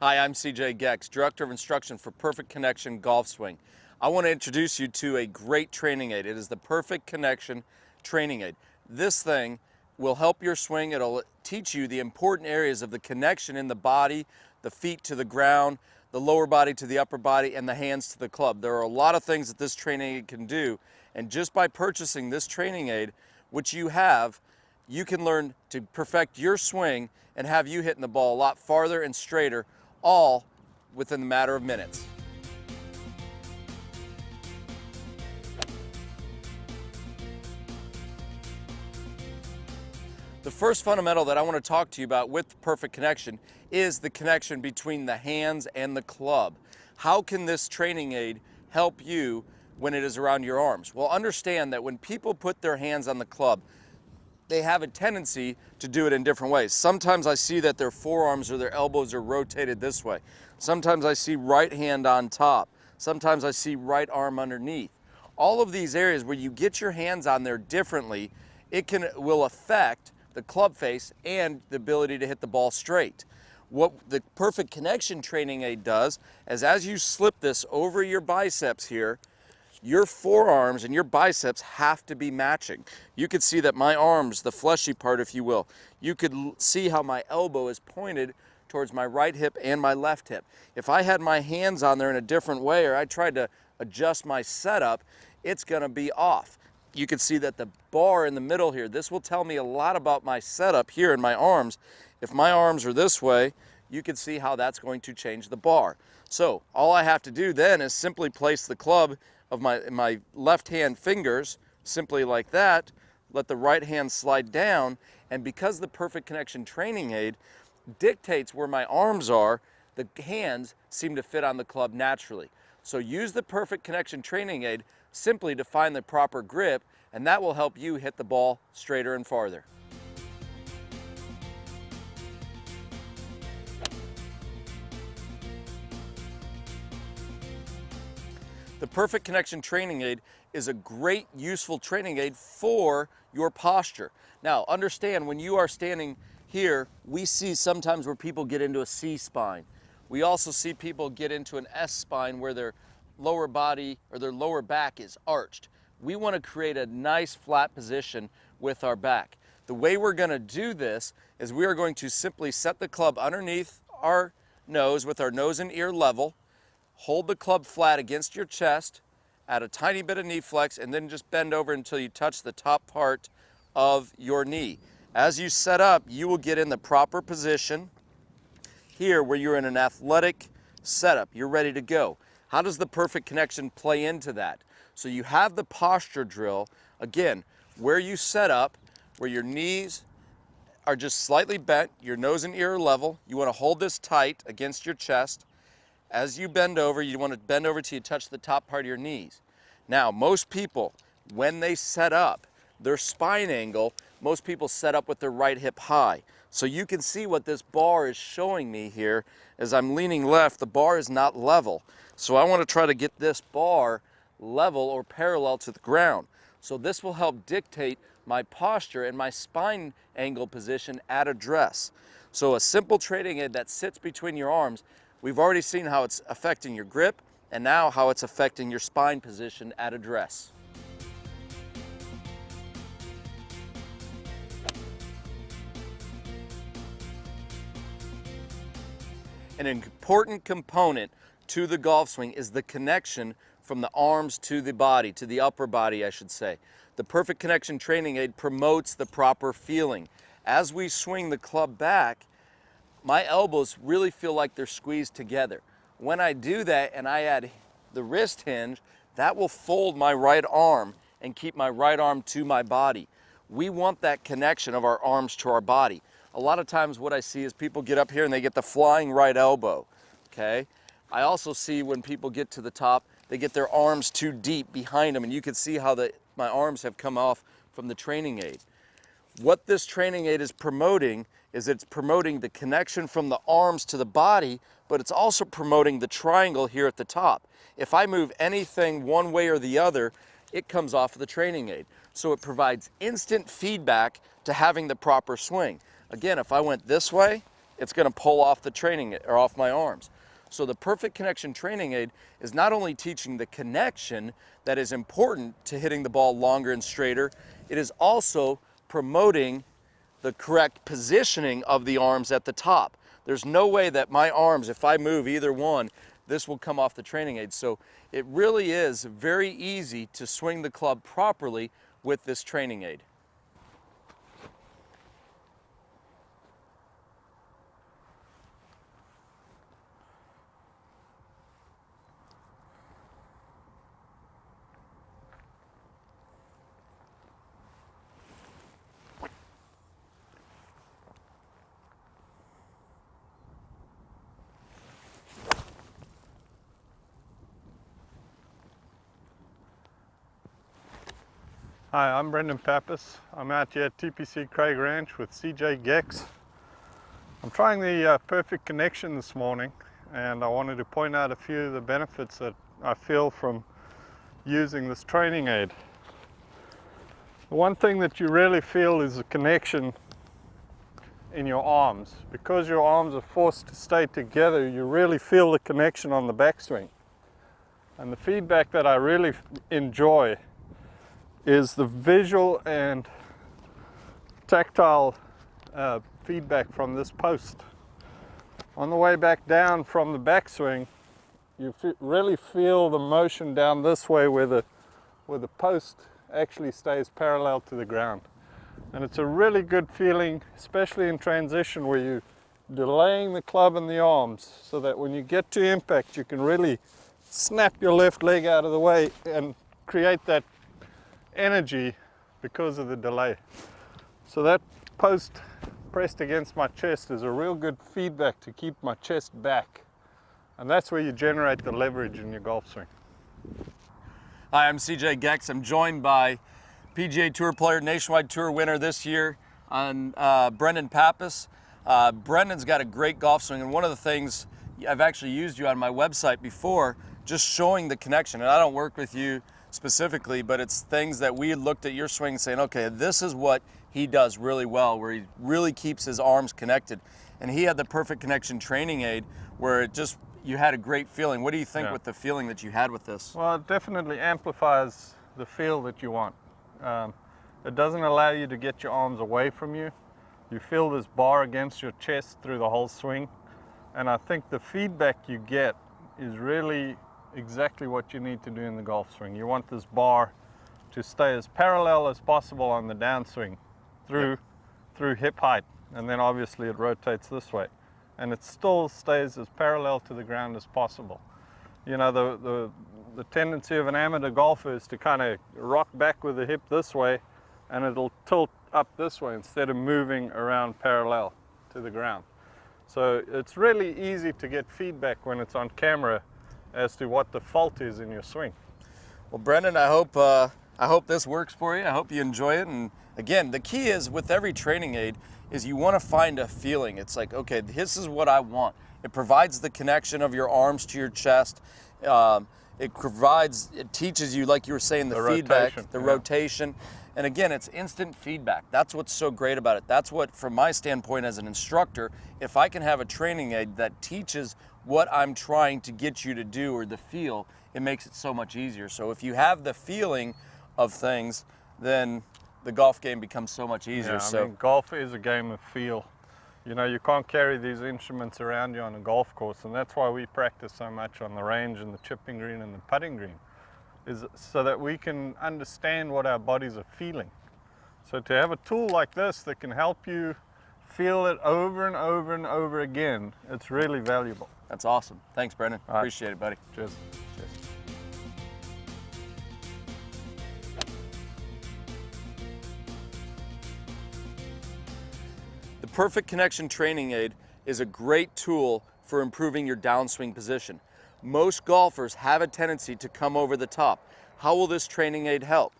Hi, I'm CJ Gex, Director of Instruction for Perfect Connection Golf Swing. I want to introduce you to a great training aid. It is the Perfect Connection training aid. This thing will help your swing. It'll teach you the important areas of the connection in the body, the feet to the ground, the lower body to the upper body, and the hands to the club. There are a lot of things that this training aid can do, and just by purchasing this training aid, which you have, you can learn to perfect your swing and have you hitting the ball a lot farther and straighter, all within the matter of minutes. The first fundamental that I want to talk to you about with Perfect Connection is the connection between the hands and the club. How can this training aid help you when it is around your arms? Well, understand that when people put their hands on the club, they have a tendency to do it in different ways. Sometimes I see that their forearms or their elbows are rotated this way. Sometimes I see right hand on top. Sometimes I see right arm underneath. All of these areas where you get your hands on there differently, will affect the club face and the ability to hit the ball straight. What the Perfect Connection training aid does is as you slip this over your biceps here, your forearms and your biceps have to be matching. You could see that my arms, the fleshy part if you will, you could see how my elbow is pointed towards my right hip and my left hip. If I had my hands on there in a different way or I tried to adjust my setup, it's gonna be off. You can see that the bar in the middle here, this will tell me a lot about my setup here in my arms. If my arms are this way, you can see how that's going to change the bar. So all I have to do then is simply place the club of my left hand fingers, simply like that, let the right hand slide down, and because the Perfect Connection training aid dictates where my arms are, the hands seem to fit on the club naturally. So use the Perfect Connection training aid simply to find the proper grip, and that will help you hit the ball straighter and farther. The Perfect Connection training aid is a great, useful training aid for your posture. Now, understand when you are standing here, we see sometimes where people get into a C spine. We also see people get into an S spine where their lower body or their lower back is arched. We want to create a nice flat position with our back. The way we're going to do this is we are going to simply set the club underneath our nose with our nose and ear level. Hold the club flat against your chest, add a tiny bit of knee flex, and then just bend over until you touch the top part of your knee. As you set up, you will get in the proper position here where you're in an athletic setup. You're ready to go. How does the Perfect Connection play into that? So you have the posture drill, again, where you set up, where your knees are just slightly bent, your nose and ear are level. You want to hold this tight against your chest. As you bend over, you want to bend over till you touch the top part of your knees. Now, most people, when they set up their spine angle, most people set up with their right hip high. So you can see what this bar is showing me here. As I'm leaning left, the bar is not level. So I want to try to get this bar level or parallel to the ground. So this will help dictate my posture and my spine angle position at address. So a simple training aid that sits between your arms. We've already seen how it's affecting your grip and now how it's affecting your spine position at address. An important component to the golf swing is the connection from the arms to the body, to the upper body, I should say. The Perfect Connection training aid promotes the proper feeling. As we swing the club back, my elbows really feel like they're squeezed together. When I do that and I add the wrist hinge, that will fold my right arm and keep my right arm to my body. We want that connection of our arms to our body. A lot of times what I see is people get up here and they get the flying right elbow, okay? I also see when people get to the top, they get their arms too deep behind them, and you can see how my arms have come off from the training aid. What this training aid is promoting is it's promoting the connection from the arms to the body, but it's also promoting the triangle here at the top. If I move anything one way or the other, it comes off of the training aid. So it provides instant feedback to having the proper swing. Again, if I went this way, it's going to pull off the training or off my arms. So the Perfect Connection training aid is not only teaching the connection that is important to hitting the ball longer and straighter, it is also promoting the correct positioning of the arms at the top. There's no way that my arms, if I move either one, this will come off the training aid. So it really is very easy to swing the club properly with this training aid. Hi, I'm Brendan Pappas. I'm out here at TPC Craig Ranch with CJ Gex. I'm trying the Perfect Connection this morning, and I wanted to point out a few of the benefits that I feel from using this training aid. The one thing that you really feel is the connection in your arms. Because your arms are forced to stay together, you really feel the connection on the backswing. And the feedback that I really enjoy is the visual and tactile feedback from this post. On the way back down from the backswing, you really feel the motion down this way where the post actually stays parallel to the ground. And it's a really good feeling, especially in transition, where you're delaying the club and the arms so that when you get to impact, you can really snap your left leg out of the way and create that energy because of the delay. So that post pressed against my chest is a real good feedback to keep my chest back, and that's where you generate the leverage in your golf swing. Hi, I'm CJ Gex. I'm joined by PGA Tour player, Nationwide Tour winner this year, Brendan Pappas. Brendan's got a great golf swing, and one of the things I've actually used you on my website before, just showing the connection. And I don't work with you specifically, but it's things that we looked at your swing saying, okay, this is what he does really well, where he really keeps his arms connected. And he had the Perfect Connection training aid where it just, you had a great feeling. What do you think with the feeling that you had with this? Well, it definitely amplifies the feel that you want. It doesn't allow you to get your arms away from you. You feel this bar against your chest through the whole swing. And I think the feedback you get is really exactly what you need to do in the golf swing. You want this bar to stay as parallel as possible on the downswing through hip height, and then obviously it rotates this way, and it still stays as parallel to the ground as possible. You know, the tendency of an amateur golfer is to kind of rock back with the hip this way, and it'll tilt up this way instead of moving around parallel to the ground. So it's really easy to get feedback when it's on camera as to what the fault is in your swing. Well, Brendan, I hope this works for you. I hope you enjoy it. And again, the key is with every training aid is you want to find a feeling. It's like, okay, this is what I want. It provides the connection of your arms to your chest. It teaches you, like you were saying, the feedback, rotation. And again, it's instant feedback. That's what's so great about it. That's what, from my standpoint as an instructor, if I can have a training aid that teaches what I'm trying to get you to do or the feel, it makes it so much easier. So if you have the feeling of things, then the golf game becomes so much easier. Yeah, I mean, golf is a game of feel. You know, you can't carry these instruments around you on a golf course, and that's why we practice so much on the range and the chipping green and the putting green, is so that we can understand what our bodies are feeling. So to have a tool like this that can help you feel it over and over and over again, it's really valuable. That's awesome. Thanks, Brendan. All right. Appreciate it, buddy. Cheers. Cheers. The Perfect Connection training aid is a great tool for improving your downswing position. Most golfers have a tendency to come over the top. How will this training aid help?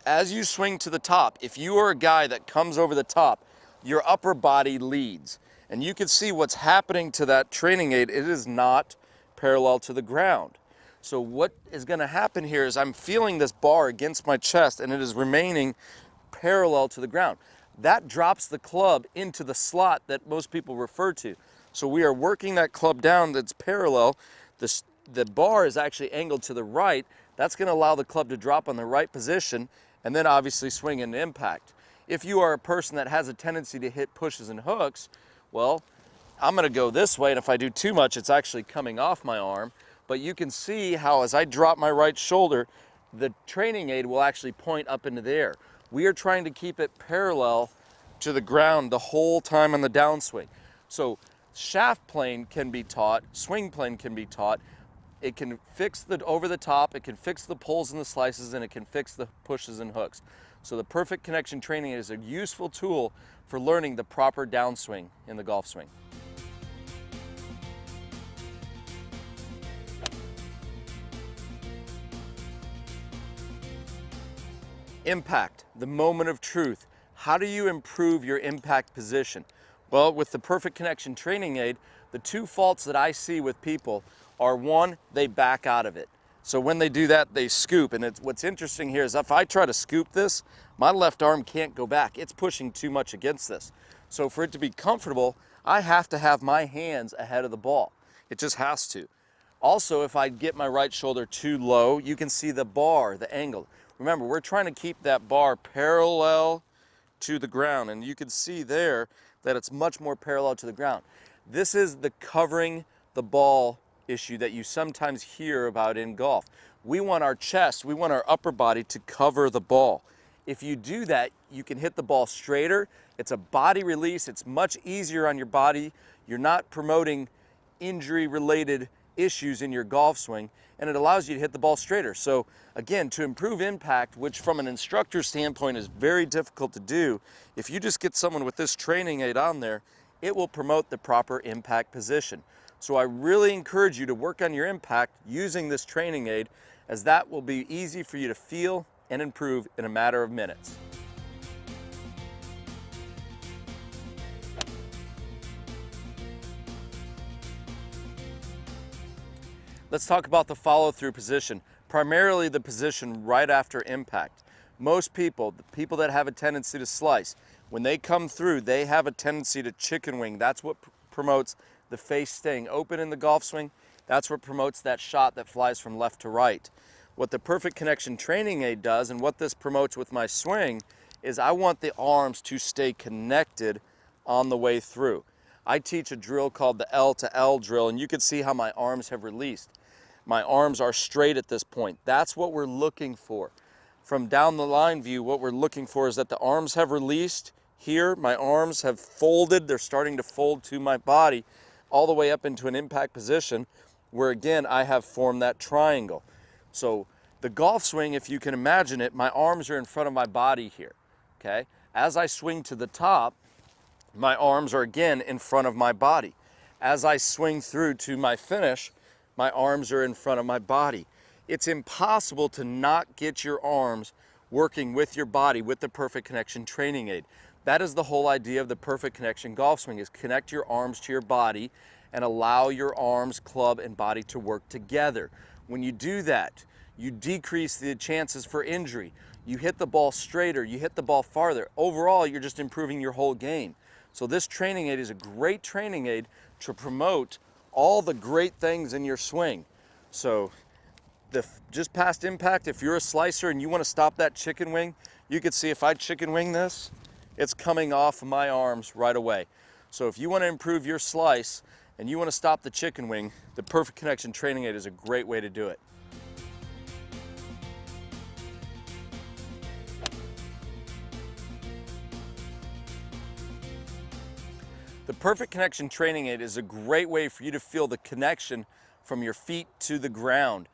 As you swing to the top, if you are a guy that comes over the top, your upper body leads. And you can see what's happening to that training aid. It is not parallel to the ground. So what is going to happen here is I'm feeling this bar against my chest and it is remaining parallel to the ground. that drops the club into the slot that most people refer to. So we are working that club down that's parallel. The bar is actually angled to the right. That's going to allow the club to drop on the right position and then obviously swing into impact. If you are a person that has a tendency to hit pushes and hooks, well, I'm going to go this way, and if I do too much, it's actually coming off my arm. But you can see how as I drop my right shoulder, the training aid will actually point up into the air. We are trying to keep it parallel to the ground the whole time on the downswing. So shaft plane can be taught, swing plane can be taught. It can fix the over the top, it can fix the pulls and the slices, and it can fix the pushes and hooks. So the Perfect Connection training is a useful tool for learning the proper downswing in the golf swing. Impact, the moment of truth. How do you improve your impact position? Well, with the Perfect Connection training aid, the two faults that I see with people are, one, they back out of it. So when they do that, they scoop. And what's interesting here is if I try to scoop this, my left arm can't go back. It's pushing too much against this. So for it to be comfortable, I have to have my hands ahead of the ball. It just has to. Also, if I get my right shoulder too low, you can see the bar, the angle. Remember, we're trying to keep that bar parallel to the ground, and you can see there that it's much more parallel to the ground. This is the covering the ball issue that you sometimes hear about in golf. We want our chest, we want our upper body to cover the ball. If you do that, you can hit the ball straighter. It's a body release. It's much easier on your body. You're not promoting injury-related issues in your golf swing, and it allows you to hit the ball straighter. So again, to improve impact, which from an instructor standpoint is very difficult to do, if you just get someone with this training aid on there, it will promote the proper impact position. So I really encourage you to work on your impact using this training aid, as that will be easy for you to feel and improve in a matter of minutes. Let's talk about the follow-through position, primarily the position right after impact. Most people, the people that have a tendency to slice, when they come through, they have a tendency to chicken wing. That's what promotes the face staying open in the golf swing. That's what promotes that shot that flies from left to right. What the Perfect Connection training aid does, and what this promotes with my swing, is I want the arms to stay connected on the way through. I teach a drill called the L to L drill, and you can see how my arms have released. My arms are straight at this point. That's what we're looking for. From down the line view, what we're looking for is that the arms have released here. My arms have folded. They're starting to fold to my body all the way up into an impact position where, again, I have formed that triangle. So the golf swing, if you can imagine it, my arms are in front of my body here, okay? As I swing to the top, my arms are again in front of my body. As I swing through to my finish, my arms are in front of my body. It's impossible to not get your arms working with your body with the Perfect Connection training aid. That is the whole idea of the Perfect Connection golf swing, is connect your arms to your body and allow your arms, club, and body to work together. When you do that, you decrease the chances for injury. You hit the ball straighter, you hit the ball farther. Overall, you're just improving your whole game. So this training aid is a great training aid to promote all the great things in your swing. So just past impact, if you're a slicer and you want to stop that chicken wing, you can see if I chicken wing this, it's coming off of my arms right away. So if you want to improve your slice and you want to stop the chicken wing, the Perfect Connection training aid is a great way to do it. The Perfect Connection training aid is a great way for you to feel the connection from your feet to the ground.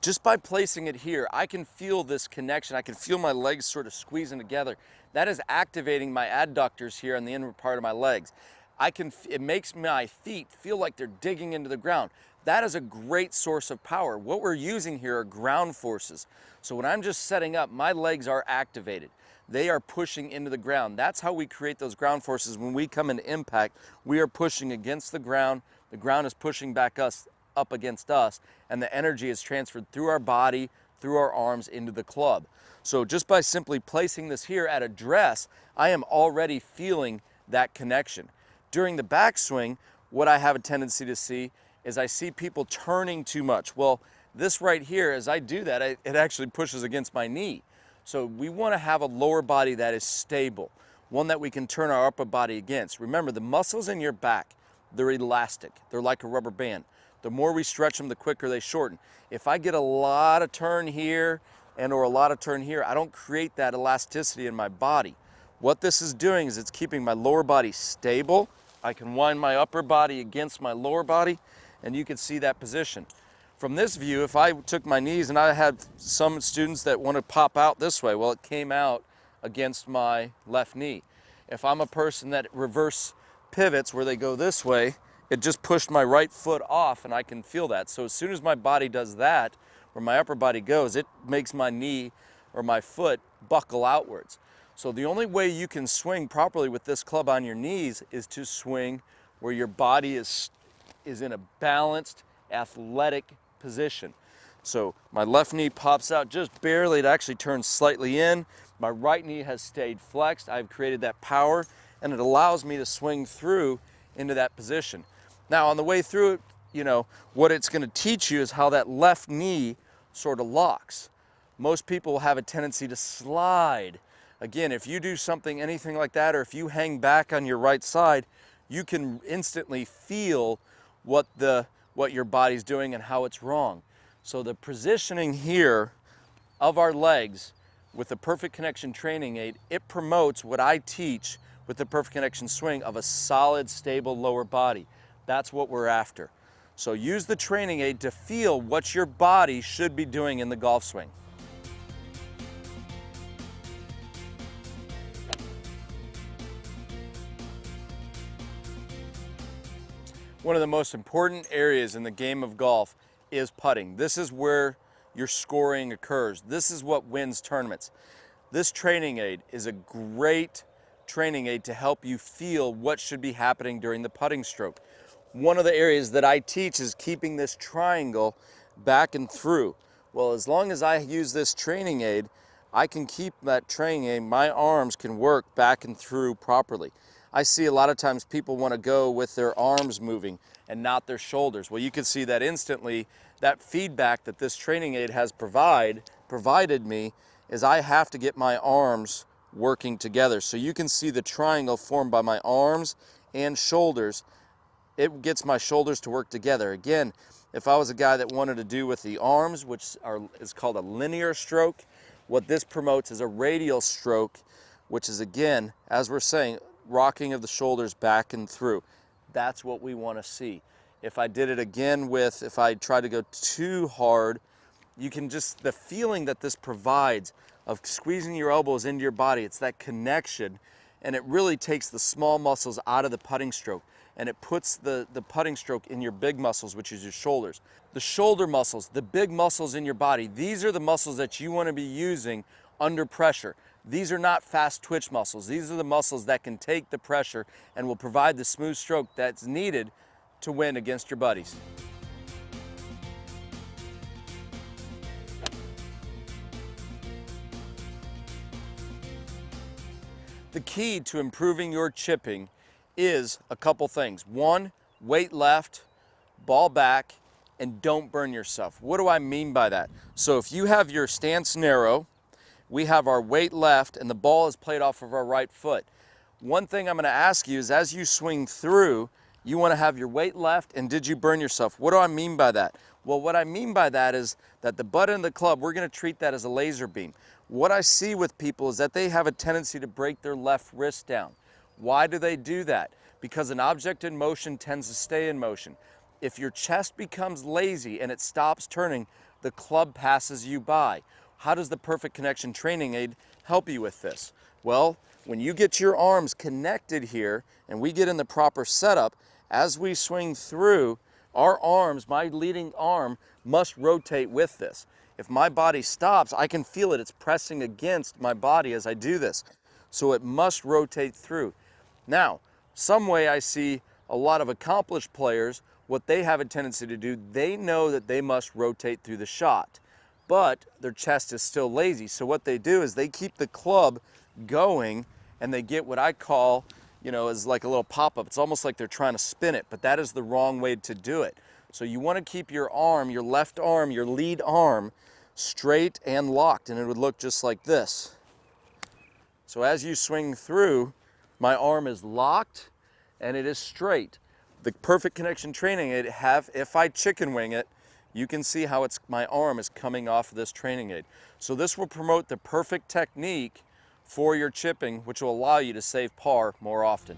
Just by placing it here, I can feel this connection. I can feel my legs sort of squeezing together. That is activating my adductors here on the inner part of my legs. It makes my feet feel like they're digging into the ground. That is a great source of power. What we're using here are ground forces. So when I'm just setting up, my legs are activated. They are pushing into the ground. That's how we create those ground forces. When we come into impact, we are pushing against the ground is pushing back up against us, and the energy is transferred through our body, through our arms into the club. So just by simply placing this here at address, I am already feeling that connection. During the backswing, what I have a tendency to see is I see people turning too much. Well, this right here, as I do that, it actually pushes against my knee. So we want to have a lower body that is stable, one that we can turn our upper body against. Remember, the muscles in your back, they're elastic. They're like a rubber band. The more we stretch them, the quicker they shorten. If I get a lot of turn here or a lot of turn here, I don't create that elasticity in my body. What this is doing is it's keeping my lower body stable. I can wind my upper body against my lower body, and you can see that position. From this view, if I took my knees, and I had some students that want to pop out this way, well, it came out against my left knee. If I'm a person that reverse pivots where they go this way, it just pushed my right foot off, and I can feel that. So as soon as my body does that, where my upper body goes, it makes my knee or my foot buckle outwards. So the only way you can swing properly with this club on your knees is to swing where your body is in a balanced, athletic position. So my left knee pops out just barely. It actually turns slightly in. My right knee has stayed flexed. I've created that power, and it allows me to swing through into that position. Now on the way through it, what it's going to teach you is how that left knee sort of locks. Most people have a tendency to slide. Again, if you do something, anything like that, or if you hang back on your right side, you can instantly feel what your body's doing and how it's wrong. So the positioning here of our legs with the Perfect Connection training aid, it promotes what I teach with the Perfect Connection swing of a solid, stable lower body. That's what we're after. So use the training aid to feel what your body should be doing in the golf swing. One of the most important areas in the game of golf is putting. This is where your scoring occurs. This is what wins tournaments. This training aid is a great training aid to help you feel what should be happening during the putting stroke. One of the areas that I teach is keeping this triangle back and through. Well, as long as I use this training aid, I can keep that training aid, my arms can work back and through properly. I see a lot of times people want to go with their arms moving and not their shoulders. Well, you can see that instantly, that feedback that this training aid has provided me is I have to get my arms working together. So you can see the triangle formed by my arms and shoulders. It gets my shoulders to work together. Again, if I was a guy that wanted to do with the arms, which is called a linear stroke, what this promotes is a radial stroke, which is, again, as we're saying, rocking of the shoulders back and through. That's what we want to see. If I did it again if I try to go too hard, you can just, the feeling that this provides of squeezing your elbows into your body, it's that connection, and it really takes the small muscles out of the putting stroke, and it puts the putting stroke in your big muscles, which is your shoulders. The shoulder muscles, the big muscles in your body, these are the muscles that you want to be using under pressure. These are not fast twitch muscles. These are the muscles that can take the pressure and will provide the smooth stroke that's needed to win against your buddies. The key to improving your chipping is a couple things. One, weight left, ball back, and don't burn yourself. What do I mean by that? So if you have your stance narrow, we have our weight left, and the ball is played off of our right foot. One thing I'm going to ask you is, as you swing through, you want to have your weight left, and did you burn yourself? What do I mean by that? Well, what I mean by that is that the butt end of the club, we're going to treat that as a laser beam. What I see with people is that they have a tendency to break their left wrist down. Why do they do that? Because an object in motion tends to stay in motion. If your chest becomes lazy and it stops turning, the club passes you by. How does the Perfect Connection training aid help you with this? Well, when you get your arms connected here and we get in the proper setup, as we swing through, our arms, my leading arm, must rotate with this. If my body stops, I can feel it. It's pressing against my body as I do this. So it must rotate through. Now, some way I see a lot of accomplished players, what they have a tendency to do, they know that they must rotate through the shot. but their chest is still lazy. So what they do is they keep the club going, and they get what I call, you know, as like a little pop-up. It's almost like they're trying to spin it, but that is the wrong way to do it. So you want to keep your arm, your left arm, your lead arm, straight and locked, and it would look just like this. So as you swing through, my arm is locked and it is straight. The Perfect Connection training aid, if I chicken wing it, you can see how my arm is coming off of this training aid. So this will promote the perfect technique for your chipping, which will allow you to save par more often.